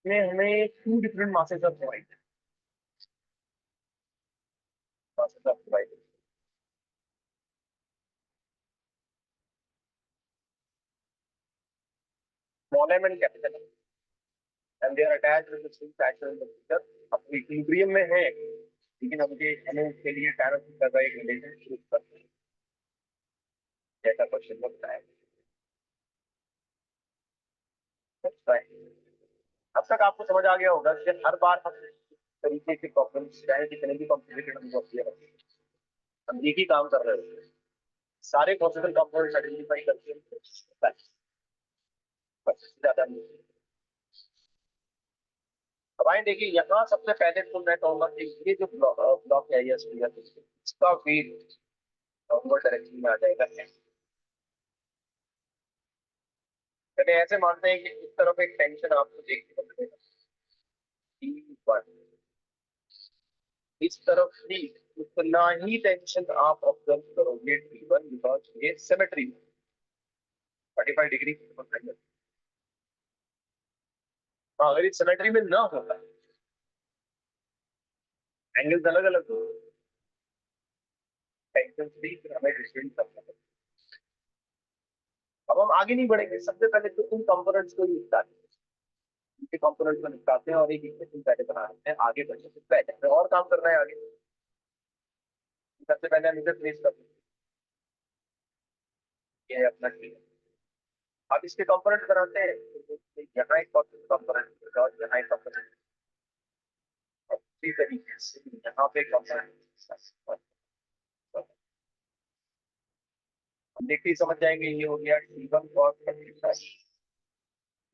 में हमें 2 different masses of provide, masses of provide, small m and capital M, and they are attached with the same factor in the figure. अब इक्विलिब्रियम में है, लेकिन हमें उसके लिए tan ऑफ थीटा का एक रिलेशन यूज करना है, जैसा क्वेश्चन में बताया। अब तक आपको समझ आ गया होगा कि हर बार हम तरीके के प्रॉब्लम्स चाहे कितने भी कॉम्प्लिकेटेड हमको अपने हम एक ही काम कर रहे होते हैं, सारे पॉसिबल कंपोनेंट्स आइडेंटिफाई करके बस ज्यादा नहीं। अब आए देखिए यहाँ सबसे पहले तो मैं कहूंगा कि ये जो ब्लॉक है या स्पीयर, इसका वेट डाउनवर्ड डायरेक्शन में आ जाएगा। मैंने ऐसे मानते हैं कि इस तरफ एक टेंशन आपको देखने को मिलेगा T1, इस तरफ भी उतना ही टेंशन आप ऑब्जर्व करोगे T1, बिकॉज ये सिमेट्री 45 डिग्री। हाँ, अगर ये सिमेट्री में ना होता, एंगल्स अलग अलग हो, टेंशन भी फिर हमें डिफरेंट करना है। अब हम आगे नहीं बढ़ेंगे, सबसे पहले तो इन कंपोनेंट्स को निपटाते हैं, इनके कंपोनेंट्स को निपटाते हैं और एक इक्वेशन पहले बना लेते हैं, आगे बढ़ने से पहले और काम करना है आगे। सबसे पहले हम इसे प्लेस करते हैं, ये है अपना T। अब इसके कंपोनेंट बनाते हैं, यहाँ एक कंपोनेंट और यहाँ एक कंपोनेंट, इसी तरीके से यहाँ पे कंपोनेंट देखते ही समझ जाएंगे। ये हो गया T1 cos 35,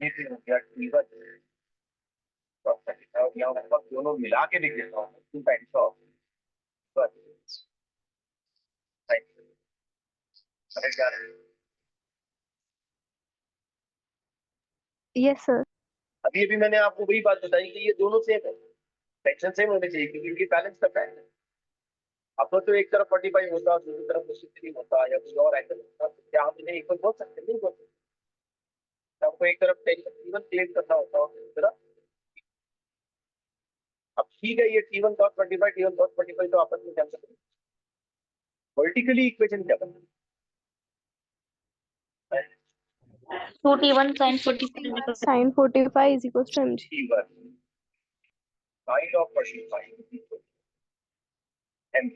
ये फिर हो गया T1 cos 35, और यहाँ ऊपर दोनों मिला के लिख देता हूँ, 2 टाइम्स ऑफ Yes, sir. अभी अभी मैंने आपको वही बात बताई कि ये दोनों सेम है, टेंशन सेम होने चाहिए क्योंकि इनकी बैलेंस करना है। अब तो एक तरफ 45 होता, दूसरी तरफ 53 होता, या कोई और एंगल होता, तो क्या हम इन्हें इक्वल बोल सकते? नहीं बोल सकते। हमको एक तरफ टेंशन इवन क्लेम करना होता है, दूसरी तरफ। अब ठीक है, ये T1 cos 45, T1 cos 45 तो आपस में कैंसिल करें, वर्टिकली इक्वेशन क्या बनती 2T1 sin 45. Sine 45 is equals to mg. T1 sin of 45 m।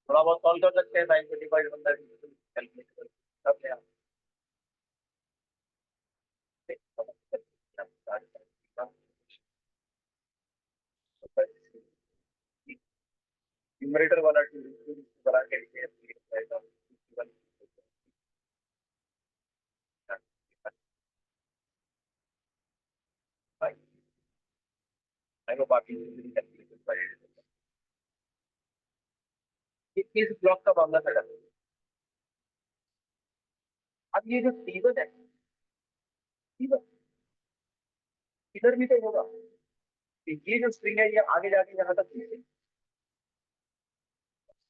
थोड़ा बहुत सॉल्व कर सकते हैं, sin 45 बनता है, कैलकुलेट कर सकते हैं। न्यूमरेटर वाला बना के बाकी इस ब्लॉक का मामला खड़ा है। अब ये जो T1 है, T1 इधर भी तो होगा, ये जो स्ट्रिंग है ये आगे जाके यहाँ तक खींचे,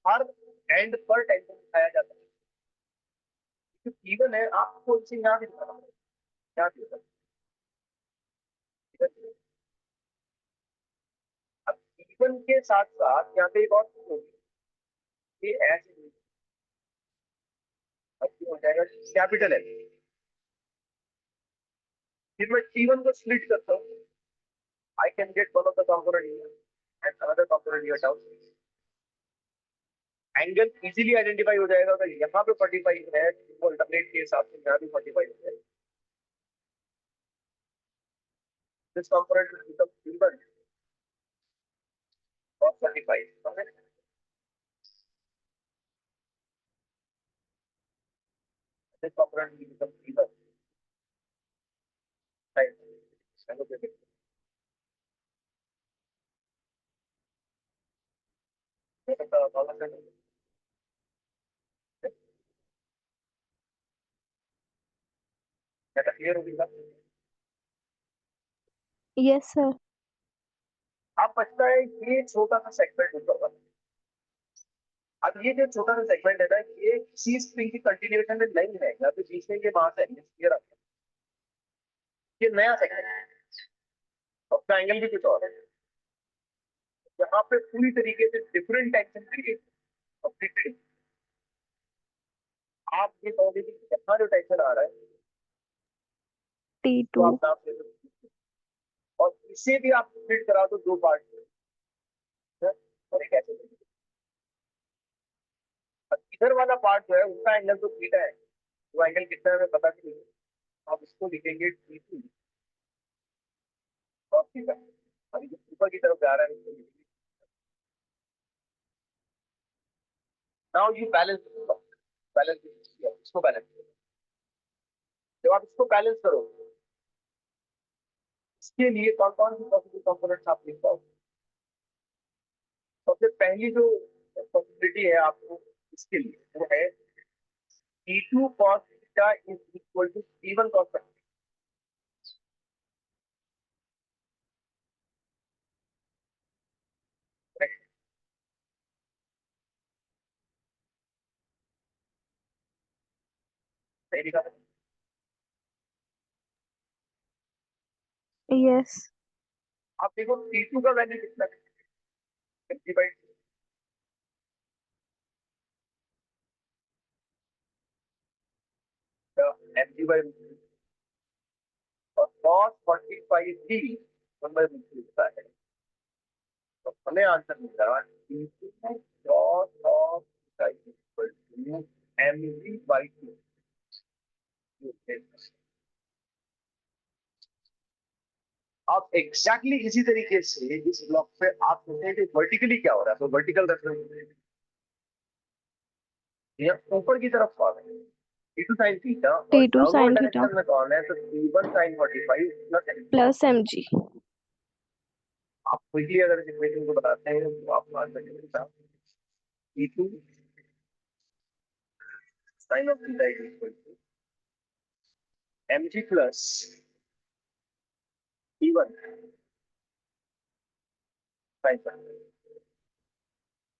हर एंड पर टेंशन उठाया जाता है। जो T1 है आपको इसे यहाँ भी दिखाना होगा, यहाँ भी होगा। अब T1 के साथ साथ यहाँ पे एक और चीज होगी, ये ऐसे हो जाएगा कैपिटल है। फिर मैं T1 को स्प्लिट करता हूँ, I can get one of the component here and another component here down. Angle easily identify हो जाएगा, अगर यहाँ पे 45 है तो अल्टरनेट के हिसाब से यहाँ भी 45 है। This component will become T1 और 45। This component will become T1 right. चलो देखिए, ये तो वाला से क्या क्लियर होगी बात? Yes, sir. आप बचता है ये छोटा सा सेगमेंट होगा। अब ये जो छोटा सा सेगमेंट है ना, ये किसी स्ट्रिंग की कंटिन्यूएशन में नहीं है, या फिर बीच में के मास है, ये नया सेगमेंट है, अपना एंगल भी कुछ और है। यहाँ पे पूरी तरीके से डिफरेंट टेंशन क्रिएट कंप्लीटली। आप ये कहोगे कि यहाँ जो टेंशन आ रहा है तो T2. आप नाम दे सकते हैं, और इसे भी आप स्प्लिट करा दो दो पार्ट में, और एक ऐसे इधर वाला पार्ट जो है उसका एंगल तो थीटा है, वो एंगल कितना है हमें पता नहीं है, आप इसको लिखेंगे T2 और थीटा, और ये ऊपर की तरफ जा रहा है इसको नाउ यू बैलेंस, बैलेंस इसको बैलेंस जब आप इसको बैलेंस करो, इसके लिए कौन कौन सी पॉसिबल कंपोनेंट्स आप लिख पाओ? सबसे पहली जो पॉसिबिलिटी है आपको इसके लिए वो है T2 cos theta is equal to T1 cos theta. सही लिखा है? Yes. आप देखो T2 का वैल्यू कितना है? 50 by mg by और cos 45t 1/√3 होता है। तो हमें आंसर मिलता है T2 cos of theta is equal to mg by 2। आप एग्जैक्टली इसी तरीके से इस ब्लॉक पे आप सोचें कि वर्टिकली क्या हो रहा है, तो वर्टिकल रेफरेंस ये ऊपर की तरफ कौन है? T2 sin थीटा और T2 downward sin theta direction में कौन है? तो T1 sin 45 plus mg। plus mg. आप क्विकली अगर इस इक्वेशन को बताते हैं तो आप मान सकते हैं T2 sin of theta is equal to mg plus T1 sin theta।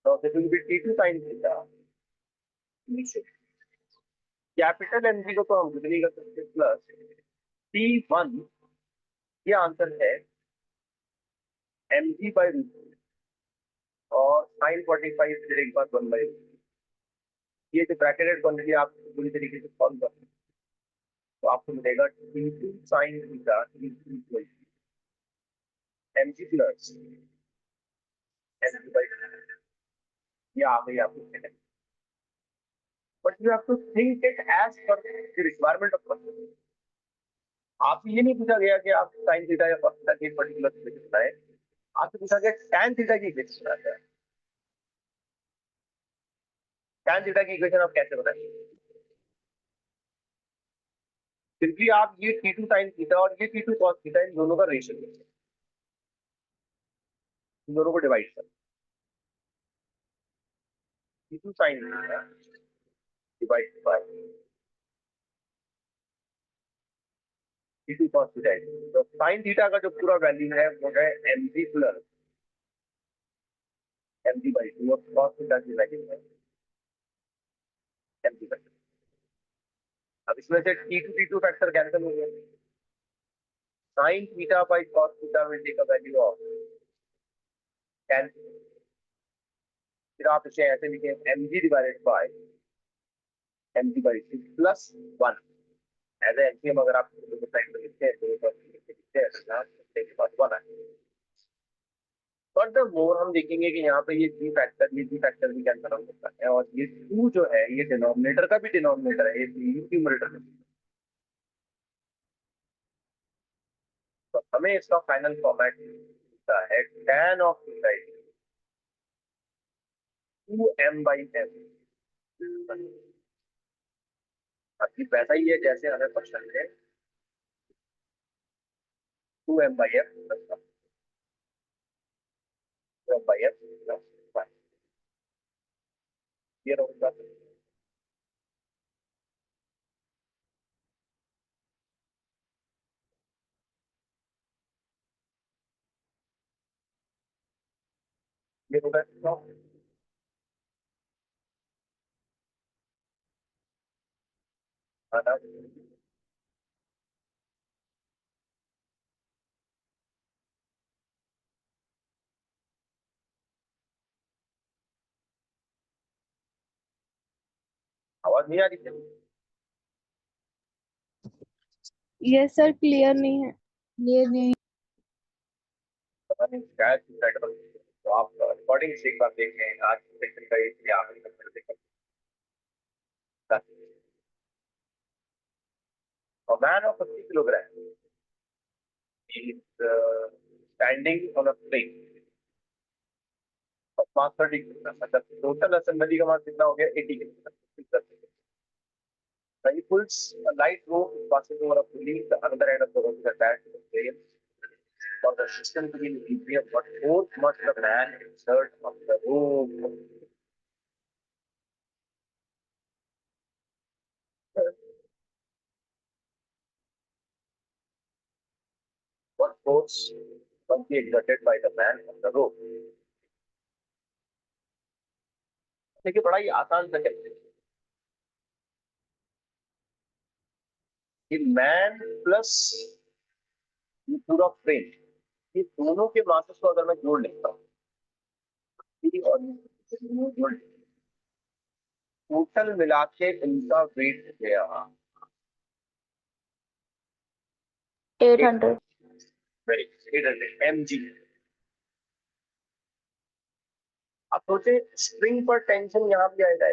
So this will be T2 sin theta capital mg को तो हम कुछ नहीं कर सकते प्लस T1, ये आंसर है mg by root और sin 45 फिर एक बार 1/√। ये जो ब्रैकेटेड क्वांटिटी आप पूरी तरीके से सॉल्व कर, तो आपको मिलेगा T2 sin theta equal mg plus mg by ये आ गई आपको। But you have to think it as per the requirement of person. आपसे ये नहीं पूछा गया कि आप sin थीटा या cos थीटा की पर्टिकुलर इक्वेशन बताएं, आपसे पूछा गया tan थीटा की इक्वेशन बताएं। tan थीटा की इक्वेशन आप कैसे बताएंगे? सिंपली आप ये T2 sin थीटा और ये T2 cos थीटा इन दोनों का रेशियो लीजिए, इन दोनों को डिवाइड कर T2 sin theta divide by T2 cos theta. तो sin थीटा का जो पूरा वैल्यू है वो है mg प्लस mg by 2 और cos थीटा की वैल्यू है mg by 2। अब इसमें से T2 फैक्टर कैंसिल हो गया, sin theta by cos theta will take a value of tan। फिर आप इसे ऐसे लिखें mg divided by mg by 2 plus 1 as LCM. अगर आप साइड में लिखते हैं तो लिखते हैं इसके बाद 1 आए। फर्दरमोर हम देखेंगे कि यहाँ पे ये जी फैक्टर भी कैंसिल हो सकता है और ये 2 जो है ये डिनोमिनेटर का भी डिनोमिनेटर है, ये न्यूमरेटर में। तो हमें इसका फाइनल फॉर्मेट मिलता है tan ऑफ थीटा 2m/m। अभी वैसा ही है जैसे हमें क्वेश्चन है 2m/m प्लस ये होगा। ये होगा आवाज नहीं आ रही है? Yes sir, clear नहीं है। ये नहीं। पता नहीं शायद नेटवर्क। तो आप रिकॉर्डिंग से एक बार देख लें आज सेक्शन का ये आप देख सकते हैं। A man of 50 kilogram is standing on a plane of mass 30 kilogram। मतलब टोटल असेंबली का मास कितना हो गया? 80 kilogram. When he pulls a light rope, it passes over a pulley, the other end of the rope is attached to the frame. For the system to be in equilibrium, what force must the man exert on the rope? What force must be exerted by the man on the rope? देखिए बड़ा ही आसान सा कहते हैं कि मैन प्लस ये पूरा फ्रेम, ये दोनों के मासेस को अगर मैं जोड़ लेता हूँ और जोड़ टोटल मिला के इनका वेट गया 800. Very 800 mg। अब सोचे स्प्रिंग पर टेंशन यहाँ भी आएगा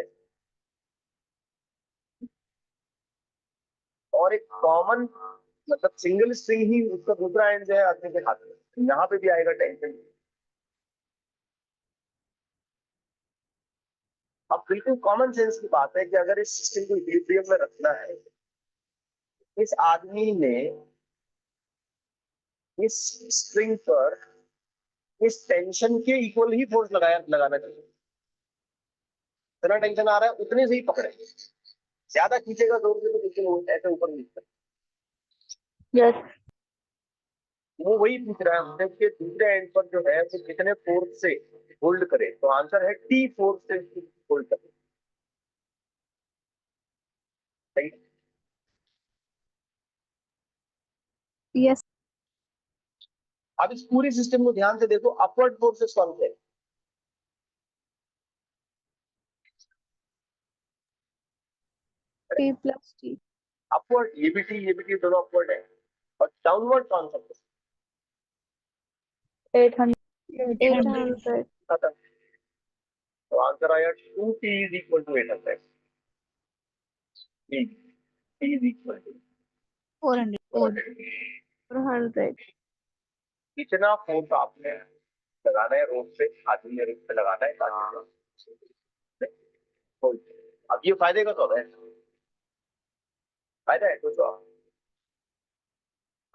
और एक कॉमन मतलब सिंगल स्ट्रिंग ही उसका दूसरा एंड जो है आदमी के हाथ में, यहाँ पे भी आएगा टेंशन। अब बिल्कुल कॉमन सेंस की बात है कि अगर इस सिस्टम को इक्विलिब्रियम में रखना है, इस आदमी ने इस स्ट्रिंग पर इस टेंशन के इक्वल ही फोर्स लगाना चाहिए। इतना टेंशन आ रहा है उतने से ही पकड़े, ज्यादा खींचेगा जोर से तो बिल्कुल ऐसे ऊपर नीचे। Yes. वो वही पूछ रहा है हमसे कि दूसरे एंड पर जो है वो कितने फोर्स से होल्ड करे, तो आंसर है टी फोर्स से होल्ड करे। सही। Yes. अब इस पूरे सिस्टम को ध्यान से देखो, अपवर्ड फोर्सेस कौन से? T plus T. अपवर्ड ये भी टी दोनों अपवर्ड है, और डाउनवर्ड कौन सा? 800. 800. खत्म। तो आंसर आया 2t is equal to 800। t is equal to 400. 400. कितना फोर्स आपने लगाना है रोप पे, आदमी ने रोप पे लगाना है ताकि अब ये फायदे का तो है, फायदा है तो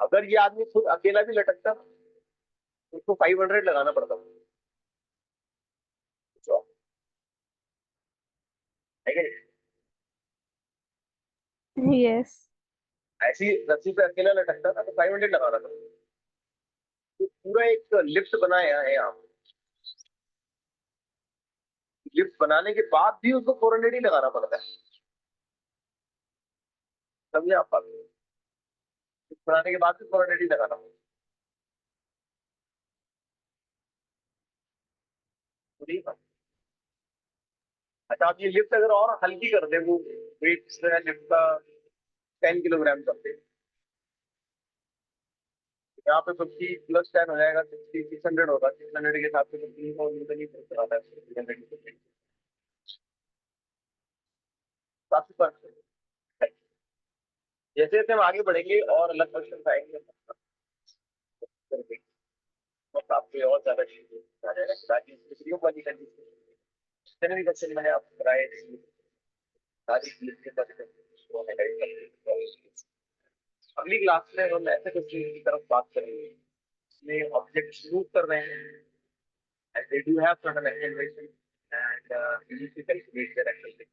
अगर ये आदमी खुद अकेला भी लटकता तो उसको 500 लगाना पड़ता तो, है कि नहीं? Yes. ऐसी रस्सी पे अकेला लटकता था तो 500 लगाना था। तो पूरा एक लिफ्ट बनाया है यहाँ, लिफ्ट बनाने के बाद भी उसको 400 ही लगाना पड़ता है। समझे आप बात? लिफ्ट बनाने के बाद भी 400 ही लगाना पड़ता है। अच्छा, आप ये लिफ्ट अगर और हल्की कर दे, वो वेट जो है लिफ्ट का 10 किलोग्राम कर दे, यहाँ पे 50 प्लस 10 हो जाएगा, 600 होगा। 600 के हिसाब से 15 को नहीं पड़ता आता है, काफी फर्क है। जैसे जैसे हम आगे बढ़ेंगे और अलग क्वेश्चन आएंगे तो आपको और ज्यादा चीजें आ जाएगा, ताकि डिग्रियों वाली कंडीशन जितने भी क्वेश्चन मैंने आपको कराए सारी चीज के बारे में उसको highlight करके अगली क्लास में हम ऐसे क्वेश्चन की तरफ बात करेंगे जिसमें ऑब्जेक्ट मूव कर रहे हैं and they do have certain acceleration and you need to calculate their acceleration.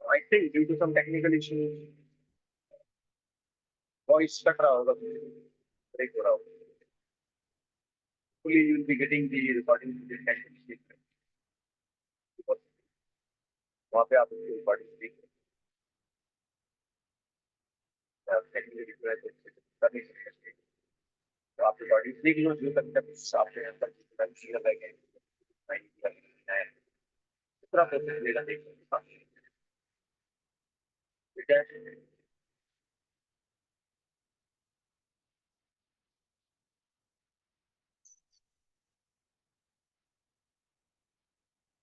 I think due to some technical issues, voice cut रहा होगा, break हो रहा होगा. Hopefully you will be getting the recording technically. वहाँ पे आप उसकी recording देख technically कर नहीं सकते, तो आप recording देख लो, जो तक आपके यहाँ पर consider लगे दूसरा प्रोसेस लेना देख सकते हैं। ठीक है।